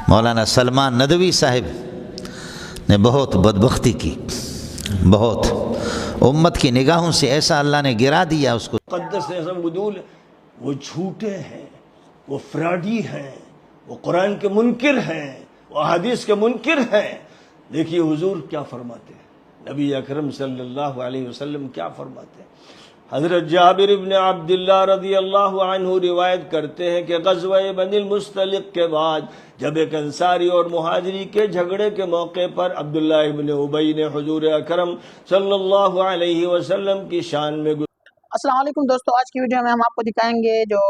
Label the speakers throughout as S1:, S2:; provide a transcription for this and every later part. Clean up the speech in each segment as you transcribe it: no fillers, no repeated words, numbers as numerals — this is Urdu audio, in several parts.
S1: مولانا سلمان ندوی صاحب نے بہت بدبختی کی، بہت امت کی نگاہوں سے ایسا اللہ نے گرا دیا اس کو۔
S2: مقدس عدول وہ جھوٹے ہیں، وہ فراڈی ہیں، وہ قرآن کے منکر ہیں، وہ احادیث کے منکر ہیں۔ دیکھیے حضور کیا فرماتے ہیں، نبی اکرم صلی اللہ علیہ وسلم کیا فرماتے ہیں۔ حضرت جابر ابن عبداللہ رضی اللہ عنہ روایت کرتے ہیں کہ غزوہ بنی المصطلق کے بعد جب ایک انصاری اور مہاجری کے جھگڑے کے موقع پر عبداللہ ابن ابی نے حضور اکرم صلی اللہ علیہ وسلم کی شان میں
S3: السلام علیکم دوستو، آج کی ویڈیو میں ہم آپ کو دکھائیں گے جو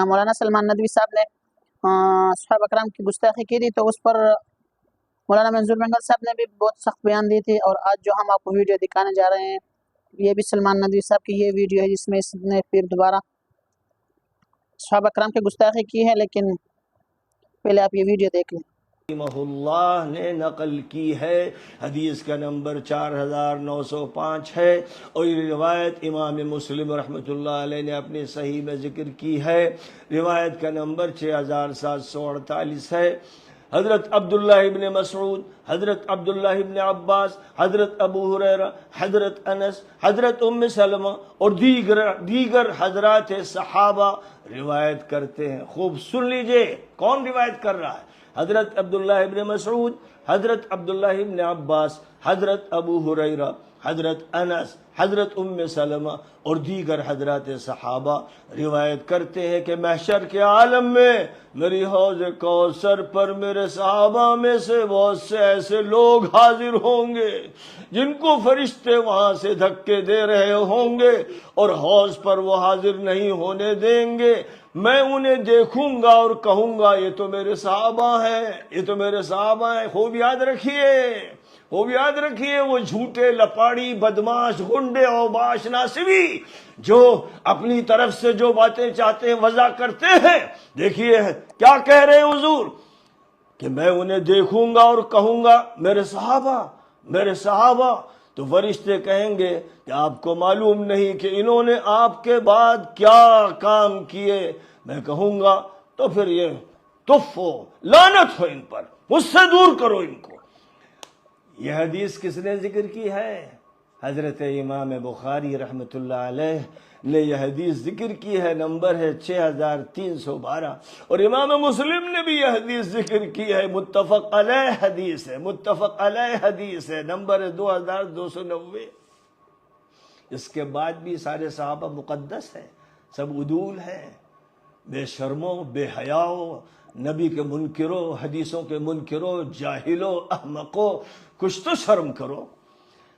S3: مولانا سلمان ندوی صاحب نے صحابہ کرام کی گستاخی کی تھی، تو اس پر مولانا منظور منگل صاحب نے بھی بہت سخت بیان دی تھی۔ اور آج جو ہم آپ کو ویڈیو دکھانے جا رہے ہیں یہ بھی سلمان ندوی صاحب کی یہ ویڈیو ہے، جس میں اس نے پھر دوبارہ صحابہ کرام کی گستاخی کی ہے، لیکن پہلے آپ یہ ویڈیو دیکھ لیں۔
S2: رحمہ اللہ نے نقل کی ہے، حدیث کا نمبر 4905 ہے، اور یہ روایت امام مسلم رحمۃ اللہ علیہ نے اپنی صحیح میں ذکر کی ہے، روایت کا نمبر 6748 ہے۔ حضرت عبداللہ ابن مسعود، حضرت عبداللہ ابن عباس، حضرت ابو ہریرہ، حضرت انس، حضرت ام سلمہ اور دیگر حضرات صحابہ روایت کرتے ہیں۔ خوب سن لیجئے کون روایت کر رہا ہے۔ حضرت عبداللہ ابن مسعود، حضرت عبداللہ ابن عباس، حضرت ابو ہریرہ، حضرت انس، حضرت ام سلمہ اور دیگر حضرات صحابہ روایت کرتے ہیں کہ محشر کے عالم میں میری حوض کوثر پر میرے صحابہ میں سے بہت سے ایسے لوگ حاضر ہوں گے جن کو فرشتے وہاں سے دھکے دے رہے ہوں گے اور حوض پر وہ حاضر نہیں ہونے دیں گے۔ میں انہیں دیکھوں گا اور کہوں گا یہ تو میرے صحابہ ہیں، یہ تو میرے صحابہ ہیں۔ خوب یاد رکھیے، خوب یاد رکھیے، وہ جھوٹے لپاڑی بدماش گنڈے اوباش ناسوی جو اپنی طرف سے جو باتیں چاہتے ہیں وضع کرتے ہیں۔ دیکھیے کیا کہہ رہے ہیں حضور کہ میں انہیں دیکھوں گا اور کہوں گا میرے صحابہ، میرے صحابہ۔ تو فرشتے کہیں گے کہ آپ کو معلوم نہیں کہ انہوں نے آپ کے بعد کیا کام کیے۔ میں کہوں گا تو پھر یہ تف ہو، لعنت ہو ان پر، مجھ سے دور کرو ان کو۔ یہ حدیث کس نے ذکر کی ہے؟ حضرت امام بخاری رحمۃ اللہ علیہ نے یہ حدیث ذکر کی ہے، نمبر ہے 6312، اور امام مسلم نے بھی یہ حدیث ذکر کی ہے، متفق علیہ حدیث ہے، متفق علیہ حدیث ہے، نمبر ہے 2290۔ اس کے بعد بھی سارے صحابہ مقدس ہیں، سب عدول ہیں، بے شرمو، بے حیاؤ، نبی کے منکرو، حدیثوں کے منکرو، جاہلو، احمقو، کچھ تو شرم کرو۔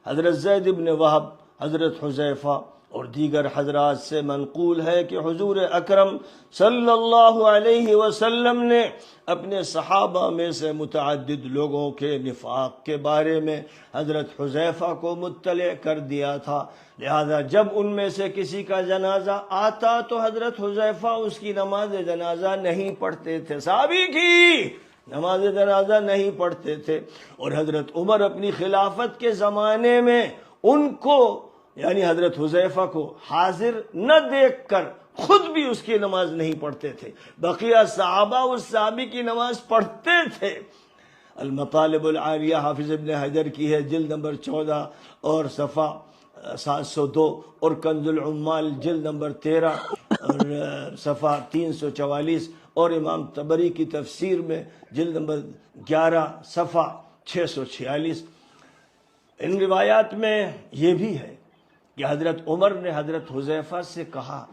S2: حضرت زید بن وہب، حضرت حذیفہ اور دیگر حضرات سے منقول ہے کہ حضور اکرم صلی اللہ علیہ وسلم نے اپنے صحابہ میں سے متعدد لوگوں کے نفاق کے بارے میں حضرت حذیفہ کو مطلع کر دیا تھا، لہذا جب ان میں سے کسی کا جنازہ آتا تو حضرت حذیفہ اس کی نماز جنازہ نہیں پڑھتے تھے، صحابی کی نماز جنازہ نہیں پڑھتے تھے، اور حضرت عمر اپنی خلافت کے زمانے میں ان کو یعنی حضرت حذیفہ کو حاضر نہ دیکھ کر خود بھی اس کی نماز نہیں پڑھتے تھے، بقیہ صحابہ اس صحابی کی نماز پڑھتے تھے۔ المطالب العالیہ حافظ ابن حجر کی ہے، جلد نمبر 14 اور صفحہ 702، اور کنز العمال جلد نمبر 13 اور صفحہ 344، اور امام طبری کی تفسیر میں جلد نمبر 11 صفحہ 646۔ ان روایات میں یہ بھی ہے کہ حضرت عمر نے حضرت حذیفہ سے کہا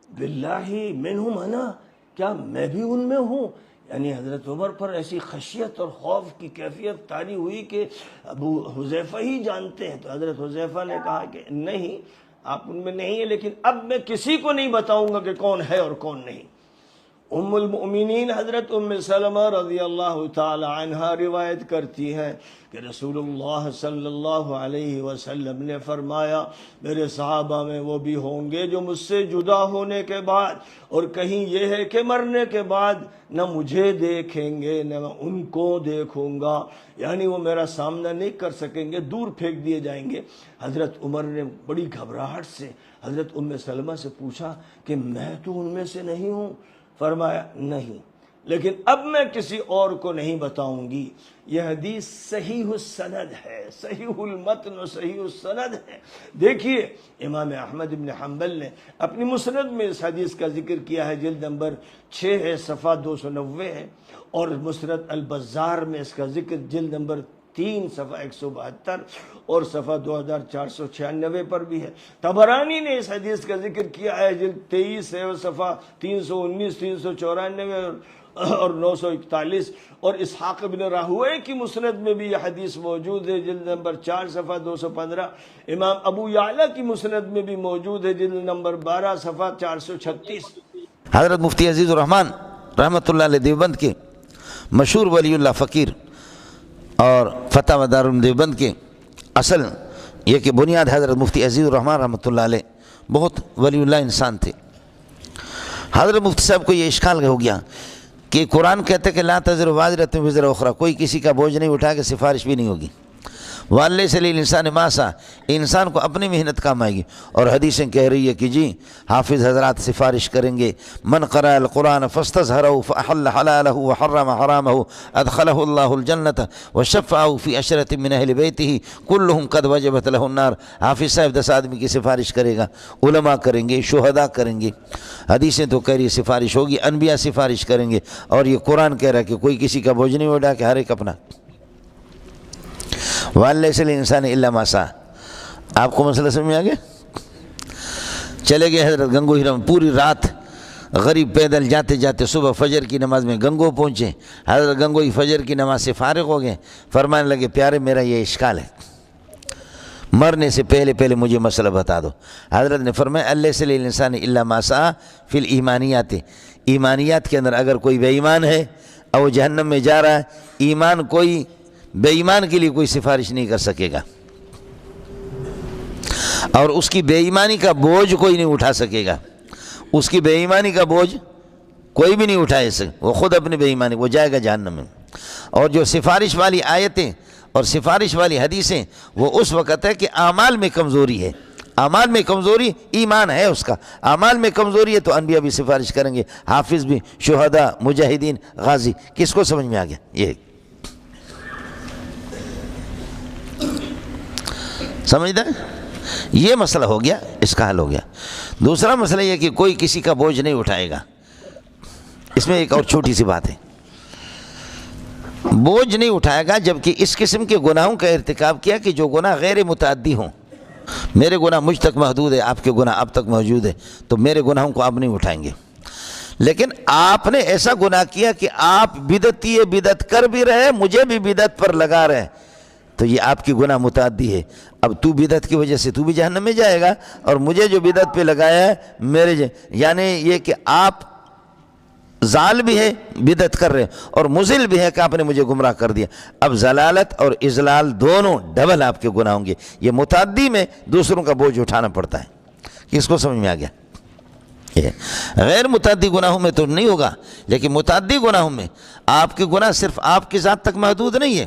S2: باللہ منہم انا، کیا میں بھی ان میں ہوں؟ یعنی حضرت عمر پر ایسی خشیت اور خوف کی کیفیت طاری ہوئی کہ ابو حذیفہ ہی جانتے ہیں۔ تو حضرت حذیفہ نے کہا کہ نہیں، آپ ان میں نہیں ہیں، لیکن اب میں کسی کو نہیں بتاؤں گا کہ کون ہے اور کون نہیں۔ ام المؤمنین حضرت ام سلمہ رضی اللہ تعالی عنہا روایت کرتی ہے کہ رسول اللہ صلی اللہ علیہ وسلم نے فرمایا میرے صحابہ میں وہ بھی ہوں گے جو مجھ سے جدا ہونے کے بعد، اور کہیں یہ ہے کہ مرنے کے بعد نہ مجھے دیکھیں گے نہ میں ان کو دیکھوں گا، یعنی وہ میرا سامنا نہیں کر سکیں گے، دور پھینک دیے جائیں گے۔ حضرت عمر نے بڑی گھبراہٹ سے حضرت ام سلمہ سے پوچھا کہ میں تو ان میں سے نہیں ہوں؟ فرمایا نہیں، لیکن اب میں کسی اور کو نہیں بتاؤں گی۔ یہ حدیث صحیح السند ہے، صحیح المتن و صحیح السند ہے۔ دیکھیے امام احمد بن حنبل نے اپنی مسند میں اس حدیث کا ذکر کیا ہے، جلد نمبر 6 ہے، صفحہ 290 ہے، اور مسند البزار میں اس کا ذکر جلد نمبر 3 صفحہ 172 اور صفحہ 2496 پر بھی ہے۔ طبرانی نے اس حدیث کا ذکر کیا ہے، جلد 23 ہے، صفحہ 319 394 اور 941، اور اسحاق بن راہوے کی مسند میں بھی یہ حدیث موجود ہے، جلد نمبر 4 صفحہ 215۔ امام ابو یعلا کی مسند میں بھی موجود ہے، جلد نمبر 12 صفحہ 436۔
S1: حضرت مفتی عزیز الرحمن رحمۃ اللہ علیہ دیوبند کے مشہور ولی اللہ فقیر اور فتح دار دیوبند کے اصل یہ کہ بنیاد حضرت مفتی عزیز الرحمن رحمۃ اللہ علیہ بہت ولی اللہ انسان تھے۔ حضرت مفتی صاحب کو یہ اشکال ہو گیا کہ قرآن کہتے کہ لا تزر وازرۃ وزر اخری، کوئی کسی کا بوجھ نہیں اٹھا کے سفارش بھی نہیں ہوگی۔ وَلَيْسَ لِلْإِنسَانِ مَا سَعَىٰ، انسان کو اپنی محنت کام آئے گی، اور حدیثیں کہہ رہی ہے کہ جی حافظ حضرات سفارش کریں گے، من قرأ القرآن فاستظهره فأحل حلاله وحرم حرامه ادخله الله الجنة وشفعه في عشرة من أهل بيته كلهم قد وجبت له النار۔ حافظ صاحب 10 آدمی کی سفارش کرے گا، علماء کریں گے، شہداء کریں گے، حدیثیں تو کہہ رہی سفارش ہوگی، انبیاء سفارش کریں گے، اور یہ قرآن کہہ رہا ہے کہ کوئی کسی کا بوجھ نہیں اٹھا کہ ہر ایک اپنا۔ وَلَيْسَ لِلْإِنسَانِ إِلَّا مَا سَعَىٰ۔ آپ کو مسئلہ سمجھ میں آ گیا؟ چلے گئے حضرت گنگو ہیرم، پوری رات غریب پیدل جاتے جاتے صبح فجر کی نماز میں گنگو پہنچے۔ حضرت گنگوئی فجر کی نماز سے فارغ ہو گئے، فرمانے لگے پیارے میرا یہ اشکال ہے، مرنے سے پہلے مجھے مسئلہ بتا دو۔ حضرت نے فرمایا لَيْسَ لِلْإِنسَانِ إِلَّا مَا سَعَىٰ فِي الْإِيمَانِيَاتِ، ایمانیات کے اندر اگر کوئی بے ایمان ہے اور وہ جہنم میں جا رہا ہے، ایمان کوئی بے ایمان کے لیے کوئی سفارش نہیں کر سکے گا، اور اس کی بے ایمانی کا بوجھ کوئی نہیں اٹھا سکے گا، اس کی بے ایمانی کا بوجھ کوئی بھی نہیں اٹھائے سکے، وہ خود اپنی بے ایمانی، وہ جائے گا جہنم میں۔ اور جو سفارش والی آیتیں اور سفارش والی حدیثیں وہ اس وقت ہے کہ اعمال میں کمزوری ہے، اعمال میں کمزوری، ایمان ہے اس کا، اعمال میں کمزوری ہے تو انبیاء بھی سفارش کریں گے، حافظ بھی، شہداء، مجاہدین، غازی۔ کس کو سمجھ میں آ گیا؟ یہ سمجھتا ہے؟ یہ مسئلہ ہو گیا، اس کا حل ہو گیا۔ دوسرا مسئلہ یہ کہ کوئی کسی کا بوجھ نہیں اٹھائے گا۔ اس میں ایک اور چھوٹی سی بات ہے، بوجھ نہیں اٹھائے گا جبکہ اس قسم کے گناہوں کا ارتکاب کیا کہ جو گناہ غیر متعدی ہوں۔ میرے گناہ مجھ تک محدود ہے، آپ کے گناہ اب تک موجود ہے، تو میرے گناہوں کو آپ نہیں اٹھائیں گے۔ لیکن آپ نے ایسا گناہ کیا کہ آپ بدعتی بدعت کر بھی رہے، مجھے بھی بدعت پر لگا رہے، تو یہ آپ کی گناہ متعدی ہے۔ اب تو بدعت کی وجہ سے تو بھی جہنم میں جائے گا، اور مجھے جو بدعت پہ لگایا ہے میرے یعنی یہ کہ آپ زال بھی ہے، بدعت کر رہے، اور مضل بھی ہے کہ آپ نے مجھے گمراہ کر دیا۔ اب ضلالت اور اضلال دونوں ڈبل آپ کے گناہ ہوں گے۔ یہ متعدی میں دوسروں کا بوجھ اٹھانا پڑتا ہے۔ کس کو سمجھ میں آ گیا؟ غیر متعدی گناہوں میں تو نہیں ہوگا، لیکن متعدی گناہوں میں آپ کے گناہ صرف آپ کی ذات تک محدود نہیں ہے،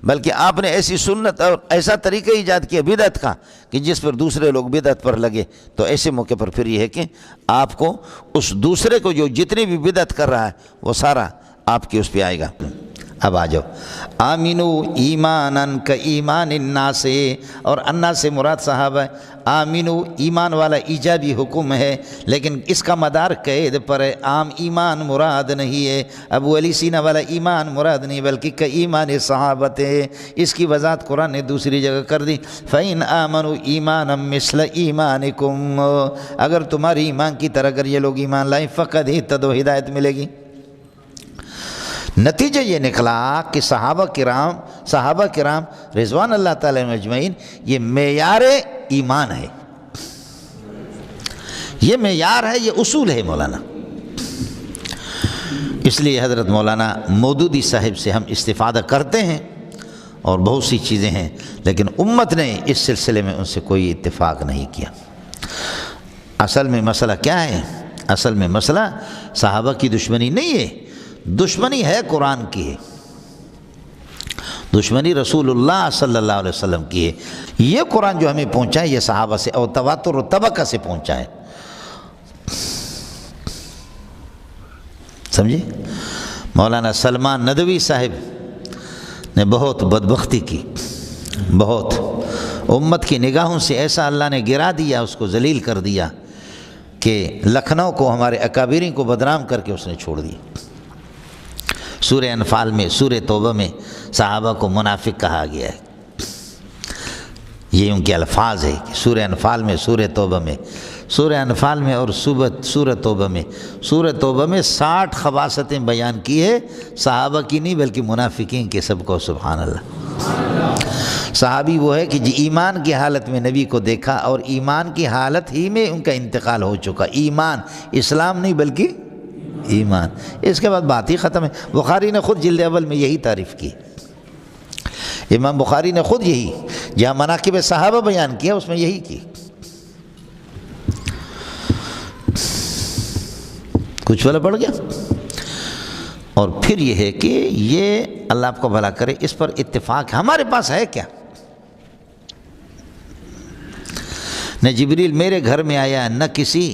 S1: بلکہ آپ نے ایسی سنت اور ایسا طریقہ ایجاد کیا بدعت کا کہ جس پر دوسرے لوگ بدعت پر لگے، تو ایسے موقع پر پھر یہ ہے کہ آپ کو اس دوسرے کو جو جتنی بھی بدعت کر رہا ہے وہ سارا آپ کے اس پہ آئے گا۔ اب آ جاؤ، آمینو ایمانن کا ایمان الناس، اور الناس سے مراد صحابہ ہے۔ آمینو ایمان والا ایجابی حکم ہے، لیکن اس کا مدار قید پر ہے، عام ایمان مراد نہیں ہے، ابو علی سینا والا ایمان مراد نہیں بلکہ کا ایمان صحابت ہے۔ اس کی وضاحت قرآن نے دوسری جگہ کر دی، فَإِنْ آمَنُوا إِيمَانًا مِثْلَ إِيمَانِكُمْ، اگر تمہاری ایمان کی طرح اگر یہ لوگ ایمان لائیں فقط اہتدوا، ہدایت ملے گی۔ نتیجہ یہ نکلا کہ صحابہ کرام رضوان اللہ تعالی اجمعین یہ معیار ایمان ہے، یہ معیار ہے، یہ اصول ہے مولانا۔ اس لیے حضرت مولانا مودودی صاحب سے ہم استفادہ کرتے ہیں اور بہت سی چیزیں ہیں، لیکن امت نے اس سلسلے میں ان سے کوئی اتفاق نہیں کیا۔ اصل میں مسئلہ کیا ہے؟ اصل میں مسئلہ صحابہ کی دشمنی نہیں ہے، دشمنی ہے قرآن کی ہے، دشمنی رسول اللہ صلی اللہ علیہ وسلم کی ہے۔ یہ قرآن جو ہمیں پہنچا ہے یہ صحابہ سے اور تواتر و طبقہ سے پہنچا ہے، سمجھے؟ مولانا سلمان ندوی صاحب نے بہت بدبختی کی، بہت امت کی نگاہوں سے ایسا اللہ نے گرا دیا، اس کو ذلیل کر دیا کہ لکھنؤ کو، ہمارے اکابرین کو بدنام کر کے اس نے چھوڑ دیا۔ سورہ انفال میں، سورہ توبہ میں صحابہ کو منافق کہا گیا ہے، یہ ان کے الفاظ ہے کہ سورہ انفال میں، سورہ توبہ میں، سورہ انفال میں اور سورہ توبہ میں، سورہ توبہ میں 60 خباثتیں بیان کی ہے، صحابہ کی نہیں بلکہ منافقین کے، سب کو سبحان اللہ۔ صحابی وہ ہے کہ جی ایمان کی حالت میں نبی کو دیکھا اور ایمان کی حالت ہی میں ان کا انتقال ہو چکا، ایمان، اسلام نہیں بلکہ ایمان، اس کے بعد بات ہی ختم ہے۔ بخاری نے خود جلد اول میں یہی تعریف کی، امام بخاری نے خود یہی، جہاں مناقب صحابہ بیان کیا اس میں یہی کی۔ کچھ والا پڑ گیا۔ اور پھر یہ ہے کہ یہ اللہ آپ کو بھلا کرے، اس پر اتفاق ہمارے پاس ہے کیا؟ نہ جبریل میرے گھر میں آیا، نہ کسی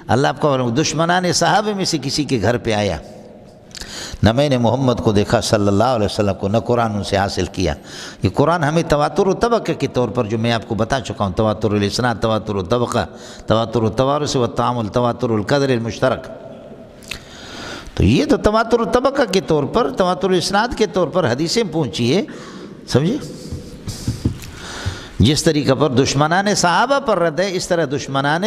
S1: اللہ آپ کو دشمنان صحابہ میں سے کسی کے گھر پہ آیا، نہ میں نے محمد کو دیکھا صلی اللہ علیہ وسلم کو، نہ قرآن ان سے حاصل کیا۔ یہ قرآن ہمیں تواتر و طبقہ کے طور پر، جو میں آپ کو بتا چکا ہوں، تواتر الاسناد، تواتر الطبقہ، تواتر التوارث والتعامل، تواتر القدر المشترک، تو یہ تو تواتر الطبقہ کے طور پر، تواتر الاسناد کے طور پر حدیثیں پہنچی ہے، سمجھے؟ جس طریقہ پر دشمنان صحابہ پر رد ہے، اس طرح دشمنان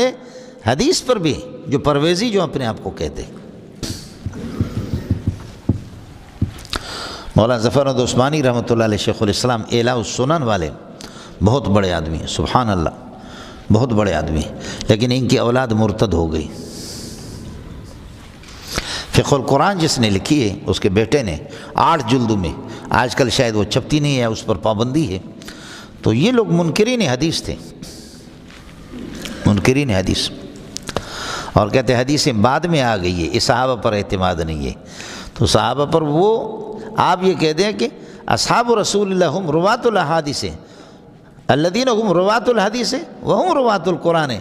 S1: حدیث پر بھی، جو پرویزی جو اپنے آپ کو کہتے۔ مولانا ظفر احمد عثمانی رحمۃ اللہ علیہ، شیخ الاسلام، اعلاء السنن والے، بہت بڑے آدمی ہیں، سبحان اللہ، بہت بڑے آدمی ہیں، لیکن ان کی اولاد مرتد ہو گئی۔ فقہ القرآن جس نے لکھی ہے، اس کے بیٹے نے 8 جلدوں میں، آج کل شاید وہ چھپتی نہیں ہے، اس پر پابندی ہے، تو یہ لوگ منکرین حدیث تھے، منکرین حدیث، اور کہتے ہیں حدیثیں بعد میں آ گئی ہے، اس صحابہ پر اعتماد نہیں ہے۔ تو صحابہ پر وہ آپ یہ کہہ دیں کہ اصحاب رسول اللہ ہم روات الاحادیث الذین ہم روات الحدیث وہم روات القرآن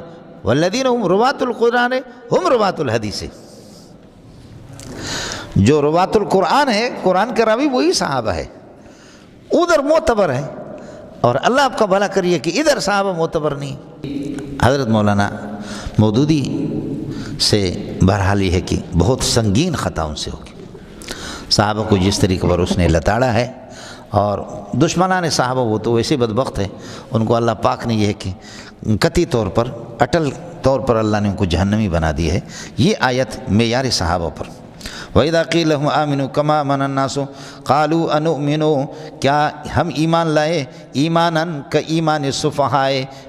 S1: والذین ہم روات القرآن ہم روات الحدیث۔ جو روات القرآن ہے، قرآن کے راوی وہی صحابہ ہے، ادھر معتبر ہے، اور اللہ آپ کا بھلا کریے کہ ادھر صحابہ معتبر نہیں۔ حضرت مولانا مودودی سے بہرحال یہ ہے کہ بہت سنگین خطا ان سے ہوگی، صحابہ کو جس طریقے پر اس نے لتاڑا ہے، اور دشمنان صحابہ وہ تو ویسے بدبخت ہے، ان کو اللہ پاک نے یہ ہے کہ قطعی طور پر، اٹل طور پر اللہ نے ان کو جہنمی بنا دی ہے۔ یہ آیت معیار صحابہ پر۔ وَإِذَا قِيلَ لَهُمْ آمِنُوا كَمَا آمَنَ النَّاسُ قَالُوا أَنُؤْمِنُوا، کیا ہم ایمان لائے ایماناً کایمان السفہاء،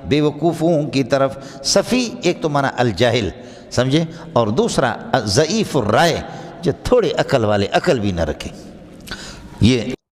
S1: بے وقوفوں کی طرف۔ صفی ایک تو معنی الجاہل، سمجھے، اور دوسرا ضعیف الرائے، جو تھوڑے عقل والے، عقل بھی نہ رکھے۔ یہ